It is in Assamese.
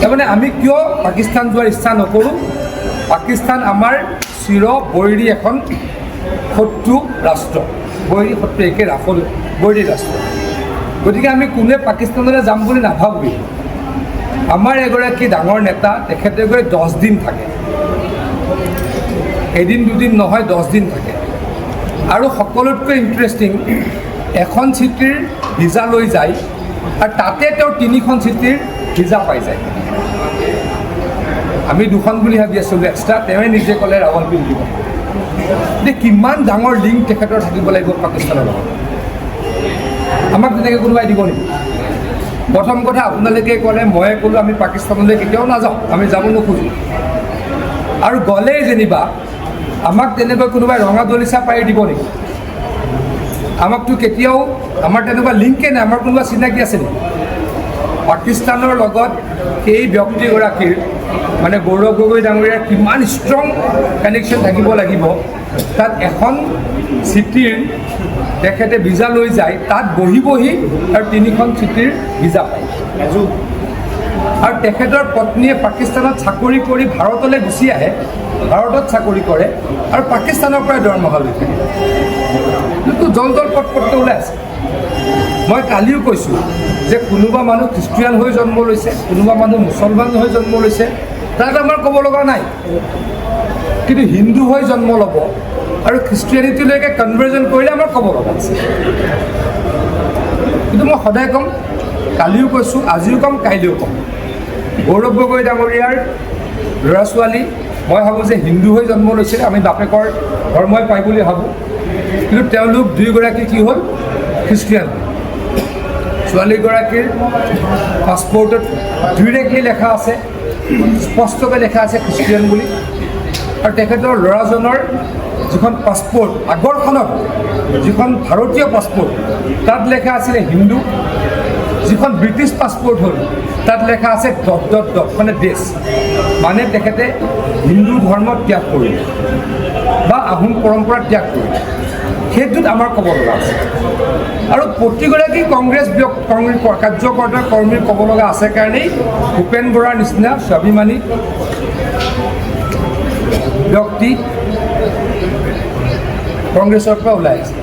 তাৰমানে আমি কিয় পাকিস্তান যোৱাৰ ইচ্ছা নকৰোঁ? পাকিস্তান আমাৰ চিৰ বৈৰী এখন শত্ৰু ৰাষ্ট্ৰ, বৈৰী শত্ৰু একে বৈৰী ৰাষ্ট্ৰ। গতিকে আমি কোনোৱে পাকিস্তানলৈ যাম বুলি নাভাবোঁ। আমাৰ এগৰাকী ডাঙৰ নেতা, তেখেতে গৈ 10 দিন থাকে, এদিন দুদিন নহয় 10 দিন থাকে। আৰু সকলোতকৈ ইণ্টাৰেষ্টিং, এখন চিঠিৰ ভিজা লৈ যায় আৰু তাতে তেওঁ 3খন চিঠিৰ ভিজা পাই যায়। আমি 2খন বুলি ভাবি আছিলোঁ এক্সট্ৰা, তেওঁৱে নিজে ক'লে ৰাৱলপিণ্ডিত দিব। এতিয়া কিমান ডাঙৰ লিংক তেখেতৰ থাকিব লাগিব পাকিস্তানৰ লগত? আমাক তেনেকৈ কোনোবাই দিব নেকি? প্ৰথম কথা, আপোনালোকে ক'লে, ময়ে ক'লোঁ আমি পাকিস্তানলৈ কেতিয়াও নাযাওঁ, আমি যাব নোখোজোঁ। আৰু গ'লেই যেনিবা আমাক তেনেকৈ কোনোবাই ৰঙা দলিচা পাৰি দিব নেকি? আমাকতো কেতিয়াও, আমাৰ তেনেকুৱা লিংকে নাই, আমাৰ কোনোবা চিনাকি আছে নেকি? পাকিস্তানৰ লগত সেই ব্যক্তিগৰাকীৰ মানে গৌৰৱ গগৈ ডাঙৰীয়াৰ কিমান ষ্ট্ৰং কানেকশ্যন থাকিব লাগিব, তাত এখন চিঠিৰ তেখেতে ভিজা লৈ যায়, তাত বহি বহি আৰু 3খন চিঠিৰ ভিজা পায়। আৰু তেখেতৰ পত্নীয়ে পাকিস্তানত চাকৰি কৰি ভাৰতলৈ গুচি আহে, ভাৰতত চাকৰি কৰে আৰু পাকিস্তানৰ পৰাই দৰমহা লৈ থাকে। কিন্তু জল পটকৈ ওলাই আছে। মই কালিও কৈছোঁ যে কোনোবা মানুহ খ্ৰীষ্টিয়ান হৈ জন্ম লৈছে, কোনোবা মানুহ মুছলমান হৈ জন্ম লৈছে, তাত আমাৰ ক'ব লগা নাই। কিন্তু হিন্দু হৈ জন্ম ল'ব আৰু খ্ৰীষ্টিয়ানিটিলৈকে কনভাৰ্জন কৰিলে আমাৰ ক'ব লগা আছে। কিন্তু মই সদায় ক'ম, কালিও কৈছোঁ, আজিও ক'ম, কাইলৈও ক'ম, গৌৰৱ গগৈ ডাঙৰীয়াৰ ল'ৰা ছোৱালী মই ভাবোঁ যে হিন্দু হৈ জন্ম লৈছিলে, আমি বাপেকৰ ধৰ্মই পাই বুলি ভাবোঁ। কিন্তু তেওঁলোক দুয়োগৰাকী কি হ'ল? খ্ৰীষ্টিয়ান। ছোৱালীগৰাকীৰ পাছপৰ্টত ডিৰেক্টলি লেখা আছে, স্পষ্টকৈ লেখা আছে খ্ৰীষ্টিয়ান বুলি। আৰু তেখেতৰ ল'ৰাজনৰ যিখন পাছপৰ্ট, আগৰখনত যিখন ভাৰতীয় পাছপৰ্ট, তাত লেখা আছিলে হিন্দু। যিখন ব্ৰিটিছ পাছপৰ্ট হ'ল, তাত লেখা আছে ... মানে দেশ, মানে তেখেতে হিন্দু ধৰ্ম ত্যাগ কৰিলে বা আহোম পৰম্পৰা ত্যাগ কৰিলে। সেইটোত আমাৰ ক'ব লগা আছে। আৰু প্ৰতিগৰাকী কংগ্ৰেছ কাৰ্যকৰ্তা কৰ্মীৰ ক'ব লগা আছে কাৰণেই ভূপেন বৰাৰ নিচিনা স্বাভিমানী ব্যক্তি কংগ্ৰেছৰ পৰা ওলাই আছে।